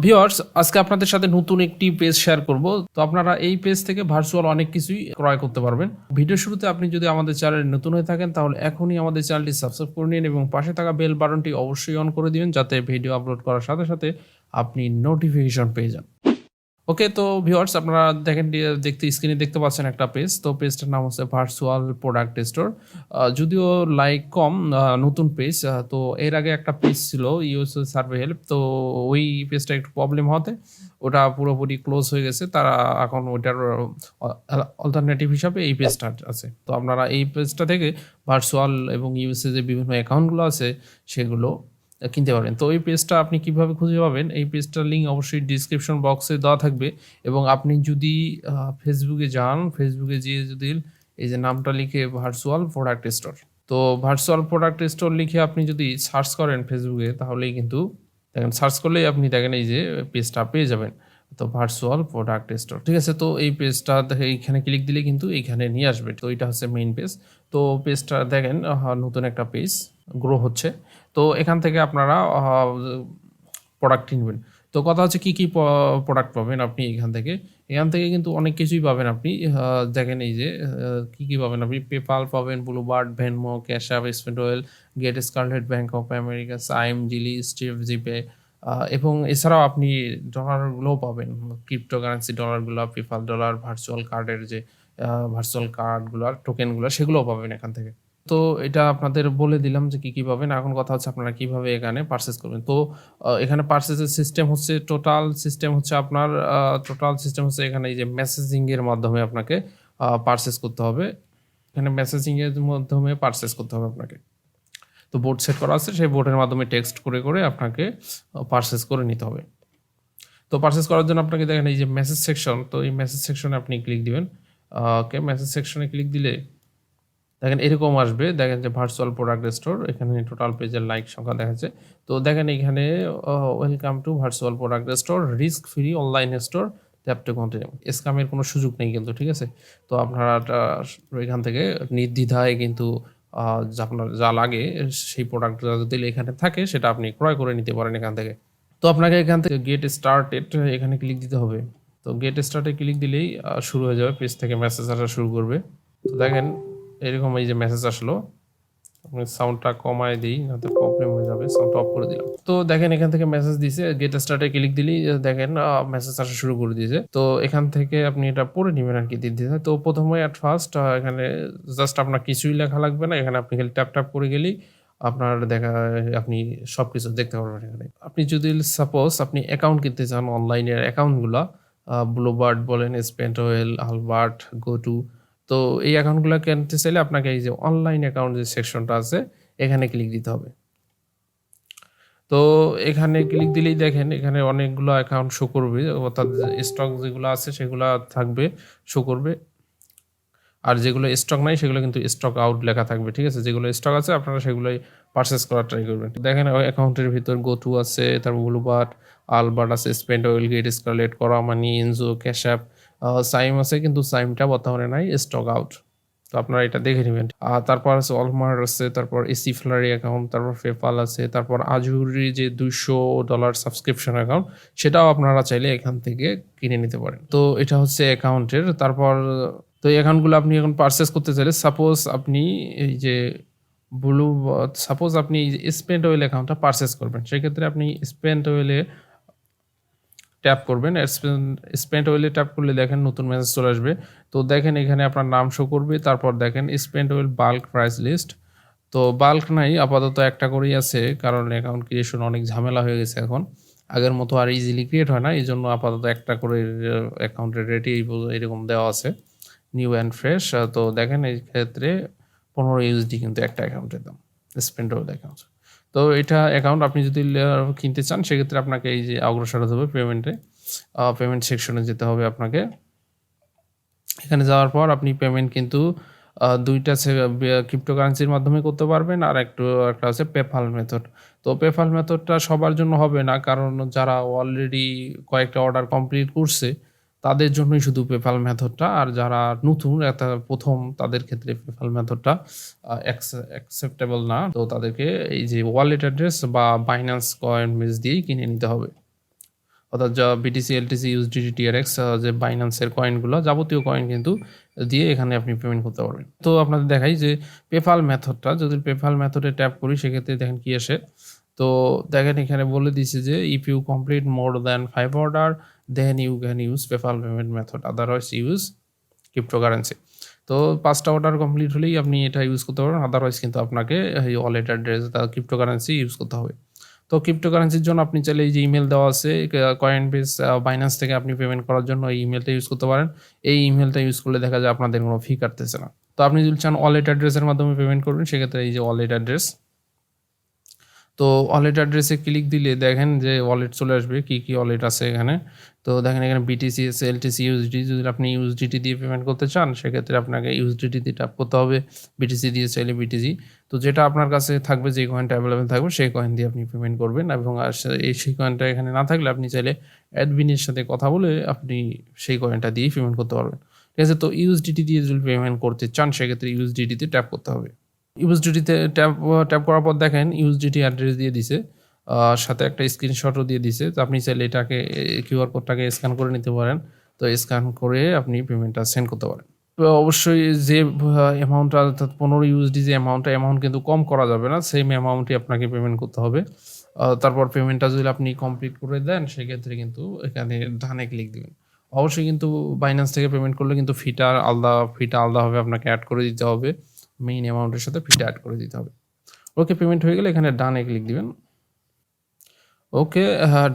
Viewers, আজকে আপনাদের সাথে নতুন একটি পেজ শেয়ার করব। তো আপনারা এই পেজ থেকে ভার্চুয়াল অনেক কিছুই ক্রয় করতে পারবেন। ভিডিও শুরুতে আপনি যদি আমাদের চ্যানেলে নতুন হয়ে থাকেন তাহলে এখনই আমাদের চ্যানেলটি সাবস্ক্রাইব করে নিন এবং পাশে থাকা বেল বাটনটি অবশ্যই অন করে দিবেন যাতে ভিডিও আপলোড করার সাথে সাথে আপনি নোটিফিকেশন পেয়ে যান। ওকে, তো ভিউয়ার্স আপনারা দেখেন স্ক্রিনে দেখতে পাচ্ছেন একটা পেজ। তো পেজটার নাম হচ্ছে ভার্চুয়াল প্রোডাক্ট স্টোর। যদিও লাইক কম, নতুন পেজ। তো এর আগে একটা পেজ ছিল ইউএসএ সার্ভে হেল্প। তো ওই পেজটা একটু প্রবলেম হতে ওটা পুরোপুরি ক্লোজ হয়ে গেছে। তারা এখন ওইটার অল্টারনেটিভ হিসাবে এই পেজটা আছে। তো আপনারা এই পেজটা থেকে ভার্চুয়াল এবং ইউএসএ যে বিভিন্ন অ্যাকাউন্টগুলো আছে সেগুলো কিনতে পারবেন। তো এই পেজটা আপনি কিভাবে খুঁজে পাবেন? এই পেজটার লিঙ্ক অবশ্যই ডিসক্রিপশন বক্সে দেওয়া থাকবে এবং আপনি যদি ফেসবুকে যান, ফেসবুকে যেয়ে যদি এই যে নামটা লিখে ভার্চুয়াল প্রোডাক্ট স্টোর, তো ভার্চুয়াল প্রোডাক্ট স্টোর লিখে আপনি যদি সার্চ করেন ফেসবুকে তাহলেই কিন্তু দেখেন, সার্চ করলেই আপনি দেখেন এই যে পেজটা পেয়ে যাবেন। তো ভার্চুয়াল প্রোডাক্ট স্টোর, ঠিক আছে। তো এই পেজটা এইখানে ক্লিক দিলে কিন্তু এইখানে নিয়ে আসবে। তো এটা হচ্ছে মেইন পেজ। তো পেজটা দেখেন নতুন একটা পেজ গ্রো হচ্ছে। তো এখান থেকে আপনারা প্রোডাক্ট কিনবেন। তো কথা হচ্ছে কী প্রোডাক্ট পাবেন আপনি এখান থেকে কিন্তু অনেক কিছুই পাবেন আপনি। দেখেন এই যে কী পাবেন আপনি: পেপাল পাবেন, Bluebird, Venmo, cash app, spend well, গেট স্কারলেট, Bank of America, Chime, Zelle, Stripe, GPay, এবং এছাড়াও আপনি ডলারগুলোও পাবেন। ক্রিপ্টোকারেন্সি ডলারগুলো, পেপাল ডলার, ভার্চুয়াল কার্ডের যে ভার্চুয়াল কার্ডগুলো, টোকেনগুলো, সেগুলোও পাবেন এখান থেকে। তো এটা আপনাদের বলে দিলাম যে কী পাবেন। এখন কথা হচ্ছে আপনারা কিভাবে এখানে পারচেজ করবেন। তো এখানে পারচেজের সিস্টেম হচ্ছে টোটাল সিস্টেম হচ্ছে এখানে এই যে মেসেজিং এর মাধ্যমে আপনাকে পারচেজ করতে হবে। এখানে মেসেজিং এর মাধ্যমে পারচেজ করতে হবে আপনাকে। তো বোর্ড সেট করা আছে, সেই বোর্ডের মাধ্যমে টেক্সট করে আপনাকে পারচেজ করে নিতে হবে। তো পারচেজ করার জন্য আপনাকে দেখেন এই যে মেসেজ সেকশন, তো এই মেসেজ সেকশনে আপনি ক্লিক দিবেন। ওকে, মেসেজ সেকশনে ক্লিক দিলে দেখেন এরকম আসবে। দেখেন যে ভার্চুয়াল প্রোডাক্ট স্টোর, এখানে টোটাল পেজের লাইক সংখ্যা দেখাচ্ছে। তো দেখেন এখানে welcome to virtual product store, risk free online store, tap to continue. স্ক্যামের কোনো সুযোগ নেই কিন্তু, ঠিক আছে। তো আপনারা এখান থেকে নির্দ্বিধায় কিন্তু আপনার যা লাগে সেই প্রোডাক্ট যদি এখানে থাকে সেটা আপনি ক্রয় করে নিতে পারেন এখান থেকে। তো আপনাকে এখান থেকে গেট স্টার্টেড এখানে ক্লিক দিতে হবে। তো গেট স্টার্টে ক্লিক দিলেই শুরু হয়ে যাবে, পেজ থেকে মেসেজ আসা শুরু করবে। তো দেখেন এরকম এই যে মেসেজ আসলো। আমি সাউন্ডটা কমায় দিই, নাতে প্রবলেম হয়ে যাবে। সাউন্ড অফ করে দিলাম। তো দেখেন এখান থেকে মেসেজ দিছে, গেট স্টার্টে ক্লিক দিলেই দেখেন মেসেজ আসা শুরু করে দিয়েছে। তো এখান থেকে আপনি এটা পড়ে নেবেন আর কি দিতে। তো প্রথমে অ্যাট ফার্স্ট এখানে জাস্ট আপনার কিছুই লেখা লাগবে না। এখানে আপনি খালি ট্যাপ করে গেলেই আপনার আপনি সবকিছু দেখতে পারবেন এখানে। আপনি যদি সাপোজ আপনি অ্যাকাউন্ট কিনতে চান, অনলাইনের অ্যাকাউন্টগুলা, ব্লুবার্ড বলেন, স্পেন্ড ওয়েল, আলবার্ট, গোটু, তো এই অ্যাকাউন্টগুলো কিনতে চাইলে আপনাকে এই যে অনলাইন অ্যাকাউন্ট যে সেকশনটা আছে এখানে ক্লিক দিতে হবে। তো এখানে ক্লিক দিলেই দেখেন এখানে অনেকগুলো অ্যাকাউন্ট শো করবে, অর্থাৎ স্টক যেগুলো আছে সেগুলো থাকবে, শো করবে। আর যেগুলো স্টক নাই সেগুলো কিন্তু স্টক আউট লেখা থাকবে, ঠিক আছে। যেগুলো স্টক আছে আপনারা সেগুলোই পারচেস করার ট্রাই করবেন। দেখেন ওই অ্যাকাউন্টের ভিতর গোটু আছে, তারপর ব্লুবার্ড, আলবার্ট আছে, স্পেন্ড ওয়েল, গেট স্কারলেট, করা মানি, এনজো, ক্যাশ অ্যাপ, সাইম আছে, কিন্তু সাইমটা বর্তমানে নাই, স্টক আউট। তো আপনারা এটা দেখে নেবেন। আর তারপর আছে অলমার্ট আছে, তারপর এসি ফ্লারি অ্যাকাউন্ট, তারপর পেপাল আছে, তারপর আজুরি যে $200 সাবস্ক্রিপশন অ্যাকাউন্ট, সেটাও আপনারা চাইলে এখান থেকে কিনে নিতে পারেন। তো এটা হচ্ছে অ্যাকাউন্টের। তারপর তো এই অ্যাকাউন্টগুলো আপনি এখন পারচেস করতে চাইলে সাপোজ আপনি এই যে সাপোজ আপনি এই যে স্পেন্ড ওয়েল অ্যাকাউন্টটা পারচেস করবেন, সেক্ষেত্রে আপনি স্পেন্ড ওয়েলে ট্যাপ করবেন। স্পেন্ড ওয়েলে ট্যাপ করলে দেখেন নতুন মেসেজ চলে আসবে। তো দেখেন এখানে আপনার নাম শো করবে, তারপর দেখেন spend well bulk price list. তো বাল্ক নাই, আপাতত একটা করেই আছে, কারণ অ্যাকাউন্ট ক্রিয়েশন অনেক ঝামেলা হয়ে গেছে এখন, আগের মতো আর ইজিলি ক্রিয়েট হয় না। এই জন্য আপাতত একটা করে অ্যাকাউন্টের রেটই এরকম দেওয়া আছে, নিউ অ্যান্ড ফ্রেশ। তো দেখেন এই ক্ষেত্রে 15 USD কিন্তু একটা অ্যাকাউন্টের দাম, স্পেন্ড ওয়েল অ্যাকাউন্ট। তো এটা অ্যাকাউন্ট আপনি যদি কিনতে চান সেক্ষেত্রে আপনাকে এই যে অগ্রসর হতে হবে পেমেন্ট সেকশনে যেতে হবে আপনাকে। এখানে যাওয়ার পর আপনি পেমেন্ট কিন্তু দুইটা ক্রিপ্টোকারেন্সির মাধ্যমে করতে পারবেন, আর একটা আছে পেপাল মেথড। তো পেপাল মেথডটা সবার জন্য হবে না, কারণ যারা অলরেডি কয়েকটা অর্ডার কমপ্লিট করছে তাদের জন্যই শুধু পেপাল মেথডটা, আর যারা নতুন প্রথম তাদের ক্ষেত্রে পেপাল মেথডটা অ্যাকসেপ্টেবল না। তো তাদেরকে এই যে ওয়ালেট অ্যাড্রেস বা বাইন্যান্স কয়েন বেস দিয়েই কিনে নিতে হবে। অর্থাৎ যা বিটিসি, এলটিসি, ইউএসডিটি, টিআরএক্স যে বাইন্যান্সের কয়েনগুলো যাবতীয় কয়েন কিন্তু দিয়ে এখানে আপনি পেমেন্ট করতে পারবেন। তো আপনাদের দেখাই যে পেপ্যাল মেথডটা, যদি পেপ্যাল মেথডে ট্যাপ করি সেক্ষেত্রে দেখেন কি আসে। তো দেখেন এখানে বলে দিছে যে if you complete more than 5 order then you can use PayPal payment method, otherwise use cryptocurrency. তো 5টা অর্ডার কমপ্লিট হলেই আপনি এটা ইউজ করতে পারবেন, আদারওয়াইজ কিন্তু আপনাকে এই ওয়ালেট অ্যাড্রেস ক্রিপ্টোকারেন্সি ইউজ করতে হবে। তো ক্রিপ্টোকারেন্সির জন্য আপনি চাইলে এই যে ইমেল দেওয়া আছে কয়েনবেস, বাইন্যান্স থেকে আপনি পেমেন্ট করার জন্য এই ইমেলটা ইউজ করতে পারেন। এই ইমেলটা ইউজ করলে দেখা যায় আপনাদের কোনো ফি কাটতেছে না। তো আপনি যদি চান ওয়ালেট অ্যাড্রেসের মাধ্যমে পেমেন্ট করবেন সেক্ষেত্রে এই যে ওয়ালেট অ্যাড্রেস, তো ওয়ালেট অ্যাড্রেসে ক্লিক দিলে দেখেন যে ওয়ালেট চলে আসবে, কী কী ওয়ালেট আছে এখানে। তো দেখেন এখানে বিটিসি, এলটিসি, ইউএসডি, যদি আপনি ইউএসডিটি দিয়ে পেমেন্ট করতে চান সেক্ষেত্রে আপনাকে ইউএসডিটি দিয়ে ট্যাপ করতে হবে, বিটিসি দিয়ে চাইলে বিটিসি। তো যেটা আপনার কাছে থাকবে, যে কয়েনটা অ্যাভেলেবেল থাকবে সেই কয়েন দিয়ে আপনি পেমেন্ট করবেন, এবং সেই কয়েনটা এখানে না থাকলে আপনি চাইলে অ্যাডমিনের সাথে কথা বলে আপনি সেই কয়েনটা দিয়েই পেমেন্ট করতে পারবেন। ঠিক আছে, তো ইউএসডিটি দিয়ে যদি পেমেন্ট করতে চান সেক্ষেত্রে ইউএসডিটিতে ট্যাপ করতে হবে। ইউএসডিটিতে ট্যাপ করার পর দেখেন ইউএসডিটি অ্যাড্রেস দিয়ে দিছে, সাথে একটা স্ক্রিনশটও দিয়ে দিছে। তো আপনি চাইলে এটাকে কিউআর কোডটাকে স্ক্যান করে নিতে পারেন। তো স্ক্যান করে আপনি পেমেন্টটা সেন্ড করতে পারেন। তো অবশ্যই যে অ্যামাউন্টটা, অর্থাৎ 15 ইউএসডি যে অ্যামাউন্ট কিন্তু কম করা যাবে না, সেম অ্যামাউন্টই আপনাকে পেমেন্ট করতে হবে। তারপর পেমেন্টটা যদি আপনি কমপ্লিট করে দেন সেক্ষেত্রে কিন্তু এখানে ডানে ক্লিক দিবেন। অবশ্যই কিন্তু বাইন্যান্স থেকে পেমেন্ট করলে কিন্তু ফিটা আলাদাভাবে আপনাকে অ্যাড করে দিতে হবে, মেইন অ্যামাউন্টের সাথে ফিটা অ্যাড করে দিতে হবে। ওকে, পেমেন্ট হয়ে গেলে এখানে ডানে ক্লিক দিবেন। ওকে,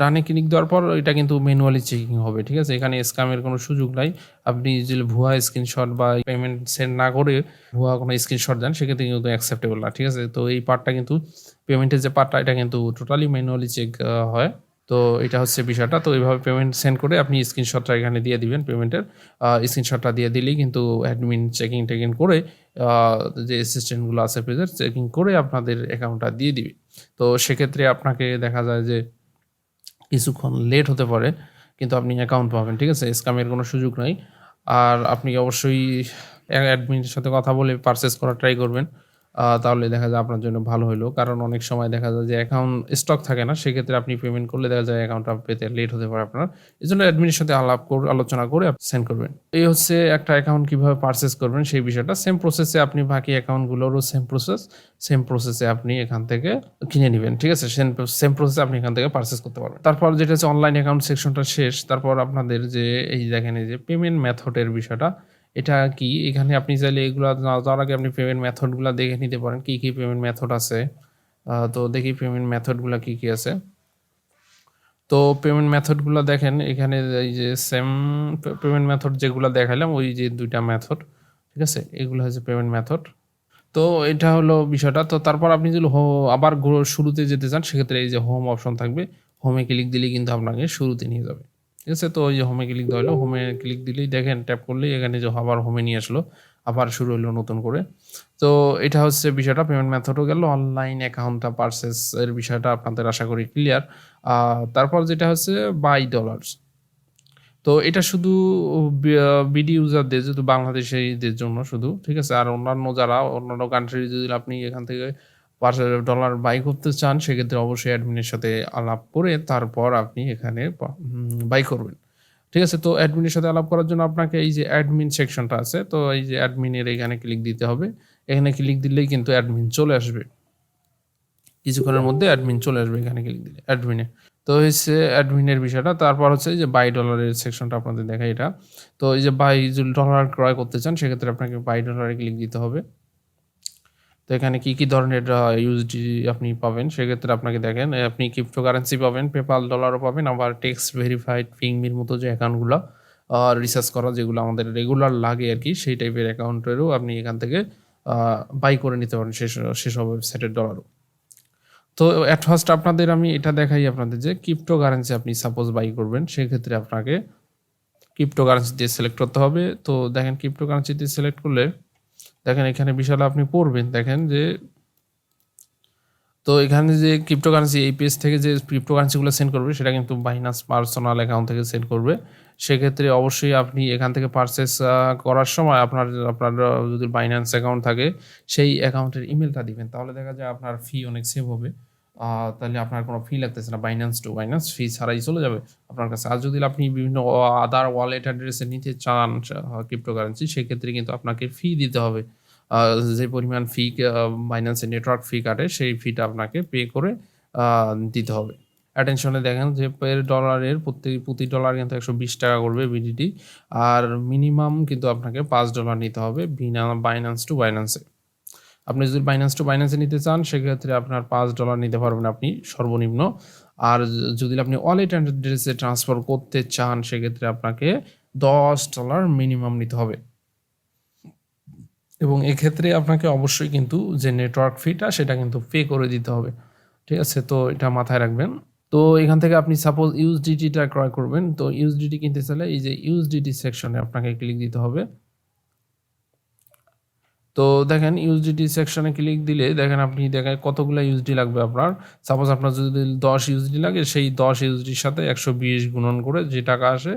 ডানে ক্লিক দেওয়ার পর এটা কিন্তু ম্যানুয়ালি চেকিং হবে। ঠিক আছে, এখানে স্ক্যামের কোনো সুযোগ নাই। আপনি যদি ভুয়া স্ক্রিনশট বা পেমেন্ট সেন্ড না করে ভুয়া কোনো স্ক্রিনশট দেন সেক্ষেত্রে কিন্তু অ্যাকসেপ্টেবল না। ঠিক আছে, তো এই পার্টটা কিন্তু পেমেন্টের যে পার্টটা এটা কিন্তু টোটালি ম্যানুয়ালি চেক হয়। তো এটা হচ্ছে বিষয়টা। তো এইভাবে পেমেন্ট সেন্ড করে আপনি স্ক্রিনশটটা এখানে দিয়ে দিবেন পেমেন্টের। স্ক্রিনশটটা দিয়ে দিলেই কিন্তু অ্যাডমিন চেকিং করে যে অ্যাসিস্ট্যান্টগুলো আছে পেজের চেকিং করে আপনাদের অ্যাকাউন্টটা দিয়ে দিবে। তো সেক্ষেত্রে আপনাকে দেখা যায় যে কিছুক্ষণ লেট হতে পারে, কিন্তু আপনি অ্যাকাউন্ট পাবেন। ঠিক আছে, স্ক্যামের কোনো সুযোগ নাই। আর আপনি অবশ্যই অ্যাডমিনের সাথে কথা বলে পারচেস করার ট্রাই করবেন। তাহলে দেখা যায় আপনার জন্য ভালো হলো। কারণ অনেক সময় দেখা যায় যে অ্যাকাউন্ট স্টক থাকে না, সেক্ষেত্রে আপনি পেমেন্ট করলে দেখা যায় অ্যাকাউন্টটা পেতে লেট হতে পারে আপনার। এজন্য অ্যাডমিনের সাথে আলোচনা করে সেন্ড করবেন। এই হচ্ছে একটা অ্যাকাউন্ট কিভাবে পারচেস করবেন সেই বিষয়টা। সেম প্রসেসে আপনি বাকি অ্যাকাউন্টগুলোরও সেম প্রসেসে আপনি এখান থেকে কিনে নিবেন। ঠিক আছে, সেম প্রসেসে আপনি এখান থেকে পারচেস করতে পারবেন। তারপর যেটা হচ্ছে অনলাইন অ্যাকাউন্ট সেকশনটা শেষ। তারপর আপনাদের যে এই দেখেন এই যে পেমেন্ট মেথডের বিষয়টা, এটা কি এখানে আপনি চাইলে এগুলা যাওয়ার আগে আপনি পেমেন্ট মেথডগুলা দেখে নিতে পারেন, কি কি পেমেন্ট মেথড আছে। তো দেখি পেমেন্ট মেথডগুলা কি কি আছে। তো পেমেন্ট মেথডগুলো দেখেন এখানে, এই যে সেম পেমেন্ট মেথড যেগুলো দেখালাম ওই যে 2টা মেথড। ঠিক আছে, এগুলো হচ্ছে পেমেন্ট মেথড। তো এটা হলো বিষয়টা। তো তারপর আপনি যদি আবার শুরুতে যেতে চান সেক্ষেত্রে এই যে হোম অপশন থাকবে, হোমে ক্লিক দিলেই কিন্তু আপনাকে শুরুতে নিয়ে যাবে। ঠিক আছে, তো ওই যে হোমে ক্লিক দেওয়া হলো, হোমে ক্লিক দিলেই দেখেন ট্যাপ করলেই এখানে যে আবার হোমে নিয়ে আসলো, আবার শুরু হলো নতুন করে। তো এটা হচ্ছে বিষয়টা, পেমেন্ট মেথডও গেল, অনলাইন অ্যাকাউন্টটা পারচেসের বিষয়টা আপনাদের আশা করি ক্লিয়ার। তারপর যেটা হচ্ছে বাই ডলার্স। তো এটা শুধু বিডি ইউজারদের, যেহেতু বাংলাদেশিদের জন্য শুধু। ঠিক আছে, আর অন্যান্য কান্ট্রি যদি আপনি এখান থেকে $5 বাই করতে চান সেক্ষেত্রে অবশ্যই অ্যাডমিনের সাথে আলাপ করে তারপর আপনি এখানে বাই করবেন। ঠিক আছে, তো অ্যাডমিনের সাথে আলাপ করার জন্য আপনাকে এই যে অ্যাডমিন সেকশনটা আছে, তো এই যে অ্যাডমিনের এখানে ক্লিক দিতে হবে। এখানে ক্লিক দিলেই কিন্তু অ্যাডমিন চলে আসবে, কিছুক্ষণের মধ্যে অ্যাডমিন চলে আসবে এখানে ক্লিক দিলে অ্যাডমিনে। তো হচ্ছে অ্যাডমিনের বিষয়টা। তারপর হচ্ছে যে বাই ডলারের সেকশনটা আপনাদের দেখাই এটা। তো এই যে বাই যদি ডলার ক্রয় করতে চান সেক্ষেত্রে আপনাকে বাই ডলারে ক্লিক দিতে হবে। তো এখানে কি কি ধরনের ইউএসডি আপনি পাবেন সেক্ষেত্রে আপনাকে দেখেন আপনি ক্রিপ্টোকারেন্সি পাবেন, পেপাল ডলারও পাবেন, আবার টেক্সট ভেরিফাইড পিংমির মতো যে অ্যাকাউন্টগুলো রিসার্চ করা, যেগুলো আমাদের রেগুলার লাগে আর কি, সেই টাইপের অ্যাকাউন্টেরও আপনি এখান থেকে বাই করে নিতে পারেন সেসব ওয়েবসাইটের ডলারও। তো এট ফার্স্ট আপনাদের আমি এটা দেখাই আপনাদের যে ক্রিপ্টোকারেন্সি আপনি সাপোজ বাই করবেন সেক্ষেত্রে আপনাকে ক্রিপ্টোকারেন্সি দিয়ে সিলেক্ট করতে হবে। তো দেখেন ক্রিপ্টোকারেন্সি দিয়ে সিলেক্ট করলে দেখেন এখানে বিষয়টা আপনি পড়বেন, দেখেন যে তো এখানে যে ক্রিপ্টোকারেন্সি এই পেজ থেকে যে ক্রিপ্টোকারেন্সিগুলো সেন্ড করবে সেটা কিন্তু বাইনান্স পার্সোনাল অ্যাকাউন্ট থেকে সেন্ড করবে। সেক্ষেত্রে অবশ্যই আপনি এখান থেকে পারচেস করার সময় আপনার যদি বাইনান্স অ্যাকাউন্ট থাকে সেই অ্যাকাউন্টের ইমেলটা দিবেন, তাহলে দেখা যায় আপনার ফি অনেক সেভ হবে। তাহলে আপনার কোনো ফি লাগতেছে না, বাইন্যান্স টু বাইন্যান্স ফি ছাড়াই চলে যাবে আপনার কাছে। আর যদি আপনি বিভিন্ন আদার ওয়ালেট অ্যাড্রেসে নিতে চান ক্রিপ্টোকারেন্সি, সেক্ষেত্রে কিন্তু আপনাকে ফি দিতে হবে। যে পরিমাণ ফি বাইন্যান্সের নেটওয়ার্ক ফি কাটে, সেই ফিটা আপনাকে পে করে দিতে হবে। অ্যাটেনশনে দেখেন যে পের ডলারের প্রতি ডলার কিন্তু 120 টাকা করবে বিডিটি, আর মিনিমাম কিন্তু আপনাকে $5 নিতে হবে বাইন্যান্স টু বাইন্যান্সে। আপনি যদি বাইন্যান্স টু বাইন্যান্সে নিতে চান, সেক্ষেত্রে আপনার $5 নিতে পারবেন আপনি সর্বনিম্ন। আর যদি আপনি ওয়ালেট অ্যাড্রেসে ট্রান্সফার করতে চান, সেক্ষেত্রে আপনাকে $10 মিনিমাম নিতে হবে। এবং এক্ষেত্রে আপনাকে অবশ্যই কিন্তু যে নেটওয়ার্ক ফিটা সেটা কিন্তু পে করে দিতে হবে, ঠিক আছে? তো এটা মাথায় রাখবেন। তো এখান থেকে আপনি সাপোজ ইউএসডিটিটা ক্রয় করবেন, তো ইউএসডিটি কিনতে চাইলে এই যে ইউএসডিটি সেকশনে আপনাকে ক্লিক দিতে হবে। তো দেখেন ইউএসডিটি সেকশনে ক্লিক দিলে দেখেন আপনি দেখেন কতগুলো ইউএসডি লাগবে আপনার। সাপোজ আপনার যদি 10 ইউএসডি লাগে, সেই 10 ইউএসডির সাথে 120 গুণন করে যে টাকা আসে,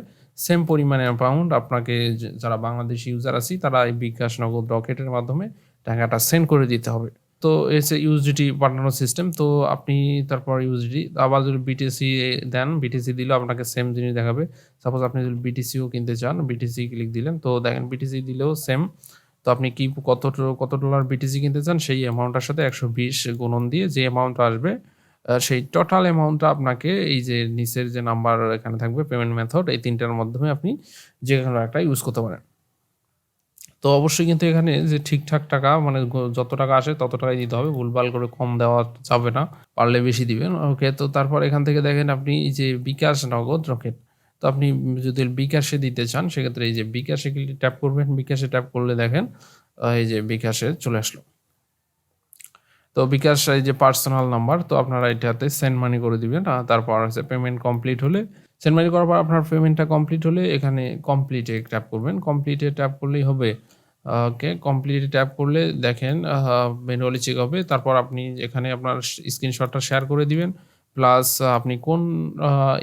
সেম পরিমাণে অ্যামাউন্ট আপনাকে যারা বাংলাদেশি ইউজার আছি তারা এই বিকাশ, নগদ, রকেটের মাধ্যমে টাকাটা সেন্ড করে দিতে হবে। তো এসে ইউএসডিটি পাঠানোর সিস্টেম। তো আপনি তারপর ইউএসডি আবার যদি বিটিসি দেন, বিটিসি দিলেও আপনাকে সেম জিনিস দেখাবে। সাপোজ আপনি যদি বিটিসিও কিনতে চান, বিটিসি ক্লিক দিলেন, তো দেখেন বিটিসি দিলেও সেম। তো আপনি কি কত ডলার বিটিসি কিনতে চান, সেই অ্যামাউন্টটার সাথে 120 গুণন দিয়ে যে অ্যামাউন্ট আসবে, সেই টোটাল অ্যামাউন্টটা আপনাকে এই যে নিচের যে নাম্বার এখানে থাকবে পেমেন্ট মেথড, এই 3টার মাধ্যমে আপনি যে কোনো একটা ইউজ করতে পারেন। তো অবশ্যই কিন্তু এখানে যে ঠিকঠাক টাকা মানে যত টাকা আসে তত টাকাই দিতে হবে, ভুলভাল করে কম দেওয়া যাবে না, পারলে বেশি দিবেন। ওকে, তো তারপর এখান থেকে দেখেন আপনি এই যে বিকাশ, নগদ, রকেট। তো আপনি যদি বিকাশে দিতে চান, সেক্ষেত্রে এই যে বিকাশে ট্যাপ করবেন। বিকাশে ট্যাপ করলে দেখেন এই যে বিকাশে চলে আসলো। তো বিকাশ এই যে পার্সোনাল নাম্বার, তো আপনারা এটাতে সেন্ড মানি করে দিবেন। তারপর হচ্ছে পেমেন্ট কমপ্লিট হলে, সেন্ড মানি করার পর আপনার পেমেন্টটা কমপ্লিট হলে এখানে কমপ্লিটে ট্যাপ করবেন। কমপ্লিটে ট্যাপ করলেই হবে। ওকে, কমপ্লিটে ট্যাপ করলে দেখেন ম্যানুয়ালি চেক হবে। তারপর আপনি এখানে আপনার স্ক্রিনশটটা শেয়ার করে দিবেন। প্লাস আপনি কোন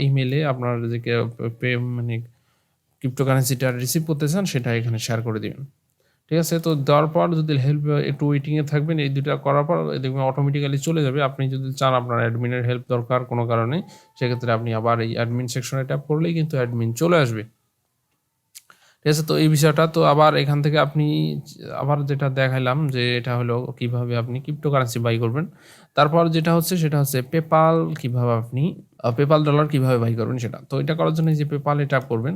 ইমেলে আপনার যে মানে ক্রিপ্টোকারেন্সিটা রিসিভ করতে চান সেটা এখানে শেয়ার করে দিবেন। ঠিক আছে? তো দেওয়ার পর যদি হেল্প একটু ওয়েটিংয়ে থাকবেন, এই 2টা করার পর দেখবেন অটোমেটিক্যালি চলে যাবে। আপনি যদি চান আপনার অ্যাডমিনের হেল্প দরকার কোনো কারণে, সেক্ষেত্রে আপনি আবার এই অ্যাডমিন সেকশনে ট্যাপ করলেই কিন্তু অ্যাডমিন চলে আসবে। ঠিক আছে? তো এই বিষয়টা তো আবার এখান থেকে আপনি আবার যেটা দেখাইলাম যে এটা হলো কিভাবে আপনি ক্রিপ্টোকারেন্সি বাই করবেন। তারপর যেটা হচ্ছে সেটা হচ্ছে পেপাল কিভাবে আপনি পেপাল ডলার কিভাবে বাই করবেন সেটা। তো এটা করার জন্য এই যে পেপালে ট্যাপ করবেন।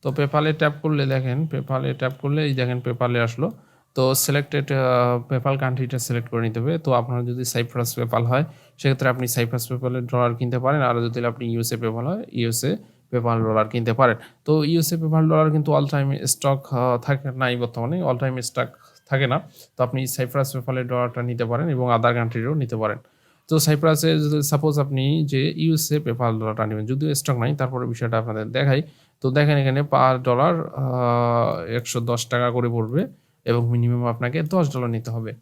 তো পেপালে ট্যাপ করলে দেখেন, পেপালে ট্যাপ করলে এই দেখেন পেপালে আসলো। তো সিলেক্টেড পেপাল কান্ট্রিটা সিলেক্ট করে নিতে হবে। তো আপনার যদি সাইপ্রাস পেপাল হয়, সেক্ষেত্রে আপনি সাইপ্রাস পেপালের ডলার কিনতে পারেন। আর যদি আপনি ইউএসএ পেপাল হয়, ইউএসএ পেপাল ডলার কিনতে পারেন। তো ইউএসএ পেপাল ডলার কিন্তু অল টাইম স্টক থাকে নাই, বর্তমানে অল টাইম স্টক থাকে না। তো আপনি সাইপ্রাস পেপালের ডলারটা নিতে পারেন এবং আদার কান্ট্রিরও নিতে পারেন। তো সাইপ্রাসে যদি সাপোজ আপনি যে ইউএসএ পেপাল ডলারটা নেবেন, যদিও স্টক নাই, তারপরে বিষয়টা আপনাদের দেখাই। তো দেখেন এখানে পার ডলার 110 টাকা করে পড়বে এবং মিনিমাম আপনাকে $10 নিতে হবে।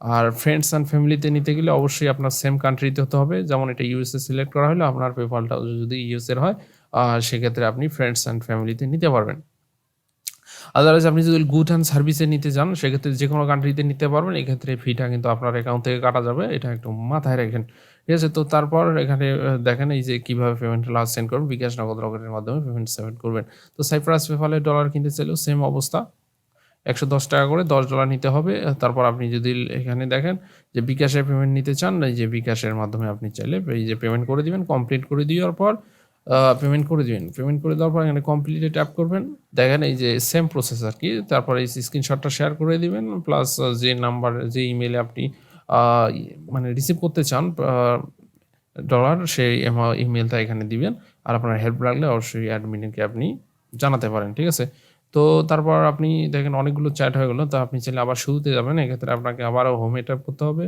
আর ফ্রেন্ডস অ্যান্ড ফ্যামিলিতে নিতে গেলে অবশ্যই আপনার সেম কান্ট্রিতে হতে হবে। যেমন এটা ইউএসএ সিলেক্ট করা হলে আপনার পেপালটা যদি ইউএসএর হয়, সেক্ষেত্রে আপনি ফ্রেন্ডস অ্যান্ড ফ্যামিলিতে নিতে পারবেন। আদারওয়াইজ আপনি যদি গুড অ্যান্ড সার্ভিসে নিতে চান, সেক্ষেত্রে যে কোনো কান্ট্রিতে নিতে পারবেন। এক্ষেত্রে ফিটা কিন্তু আপনার অ্যাকাউন্ট থেকে কাটা যাবে, এটা একটু মাথায় রাখেন। ঠিক আছে? তো তারপর এখানে দেখেন এই যে কীভাবে পেমেন্টটা লাস্ট সেন্ড করবেন, বিকাশ, নগদ, রকেটের মাধ্যমে পেমেন্ট সেন্ড করবেন। তো সাইপ্রাস পেপালে ডলার কিনতে চাইলেও সেম অবস্থা, 110 টাকা করে $10 নিতে হবে। তারপর আপনি যদি এখানে দেখেন যে বিকাশের পেমেন্ট নিতে চান, এই যে বিকাশের মাধ্যমে আপনি চাইলে এই যে পেমেন্ট করে দিবেন। কমপ্লিট করে দেওয়ার পর পেমেন্ট করে দিবেন। পেমেন্ট করে দেওয়ার পর এখানে কমপ্লিটে ট্যাপ করবেন। দেখেন এই যে সেম প্রসেস আরকি। তারপর এই স্ক্রিনশটটা শেয়ার করে দিবেন। প্লাস যে নাম্বার, যে ইমেইলে আপনি আ মানে রিসিভ করতে চান ডলার, সেই ইমেইলটা এখানে দিবেন। আর আপনার হেল্প লাগলে অবশ্যই অ্যাডমিনকে আপনি জানাতে পারেন। ঠিক আছে? তো তারপর আপনি দেখেন অনেকগুলো চ্যাট হয়ে গেল। তো আপনি চাইলে আবার শুরুতে যাবেন। এক্ষেত্রে আপনাকে আবারও হোমে ট্যাপ করতে হবে।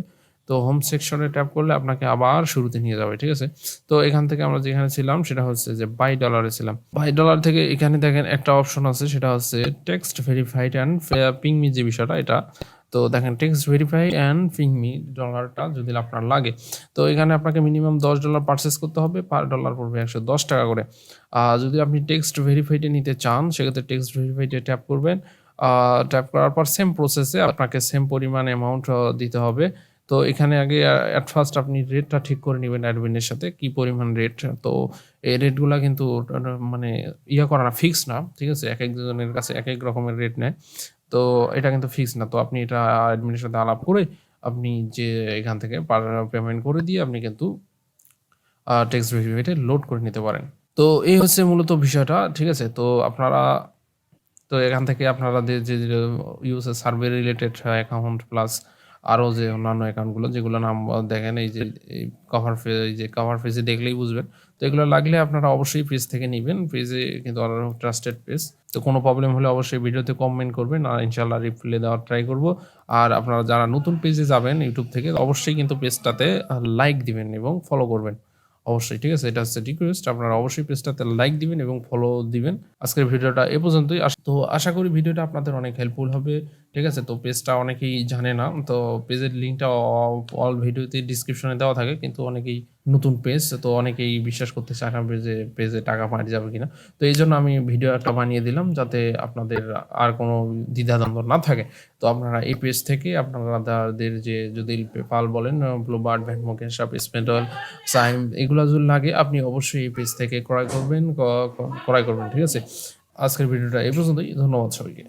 তো হোম সেকশনে ট্যাপ করলে আপনাকে আবার শুরুতে নিয়ে যাবে। ঠিক আছে? তো এখান থেকে আমরা যেখানে ছিলাম সেটা হচ্ছে যে বাই ডলারে ছিলাম। বাই ডলার থেকে এখানে দেখেন একটা অপশন আছে, সেটা হচ্ছে text verified and ping me, যে বিষয়টা এটা। তো দেখেন text verify and ping me ডলারটা যদি আপনার লাগে, তো এখানে আপনাকে মিনিমাম $10 পারচেস করতে হবে। পার ডলার পড়বে 110 টাকা করে। যদি আপনি টেক্সট ভেরিফাইডে নিতে চান, সেক্ষেত্রে টেক্সট ভেরিফাইডে ট্যাপ করবেন। ট্যাপ করার পর সেম প্রসেসে আপনাকে সেম পরিমাণ অ্যামাউন্ট দিতে হবে। তো এখানে আগে অ্যাট ফার্স্ট আপনি রেটটা ঠিক করে নেবেন অ্যাডমিনের সাথে কি পরিমাণ রেট। তো এই রেটগুলা কিন্তু মানে করা না, ফিক্স না, ঠিক আছে? একেকজনের কাছে একেক রকমের রেট নেয়। তো এটা কিন্তু ফিক্স না। তো আপনি এটা অ্যাডমিনের সাথে আলাপ করে আপনি যে এখান থেকে পেমেন্ট করে দিয়ে আপনি কিন্তু টেক্সট ভেরিফাইটা লোড করে নিতে পারেন। তো এই হচ্ছে মূলত বিষয়টা, ঠিক আছে? তো আপনারা তো এখান থেকে আপনারা যে USA survey related account plus আরও যে অন্যান্য অ্যাকাউন্টগুলো যেগুলো নাম দেখেন এই যে কভার পেজে দেখলেই বুঝবেন। তো এগুলো লাগলে আপনারা অবশ্যই পেজ থেকে নিবেন। পেজে কিন্তু ট্রাস্টেড পেজ। তো কোনো প্রবলেম হলে অবশ্যই ভিডিওতে কমেন্ট করবেন, আর ইনশাআল্লাহ রিপ্লাই দেওয়ার ট্রাই করব। আর আপনারা যারা নতুন পেজে যাবেন ইউটিউব থেকে অবশ্যই কিন্তু পেজটাতে লাইক দিবেন এবং ফলো করবেন অবশ্যই, ঠিক আছে? এটা হচ্ছে রিকোয়েস্ট। আপনারা অবশ্যই পেজটাতে লাইক দিবেন এবং ফলো দিবেন। আজকের ভিডিওটা এ পর্যন্তই। তো আশা করি ভিডিওটা আপনাদের অনেক হেল্পফুল হবে, ঠিক আছে? তো পেজটা অনেকেই জানে না। তো পেজের লিঙ্কটা অল ভিডিওতে ডিসক্রিপশনে দেওয়া থাকে, কিন্তু অনেকেই নতুন পেজ, তো অনেকেই বিশ্বাস করতে চায় না পেজে টাকা পাওয়া যাবে কিনা। তো এইজন্য আমি ভিডিও একটা বানিয়ে দিলাম যাতে আপনাদের আর কোনো দ্বিধাদ্বন্দ্ব না থাকে। তো আপনারা এই পেজ থেকে আপনাদের যে যদি পেপাল বলেন, Bluebird, Venmo, cash up, স্পেন্ডল, Saim এগুলা যদি লাগে আপনি অবশ্যই এই পেজ থেকে ক্রয় করবেন, ঠিক আছে? আজকের ভিডিওটা এই পর্যন্তই। ধন্যবাদ সবাইকে।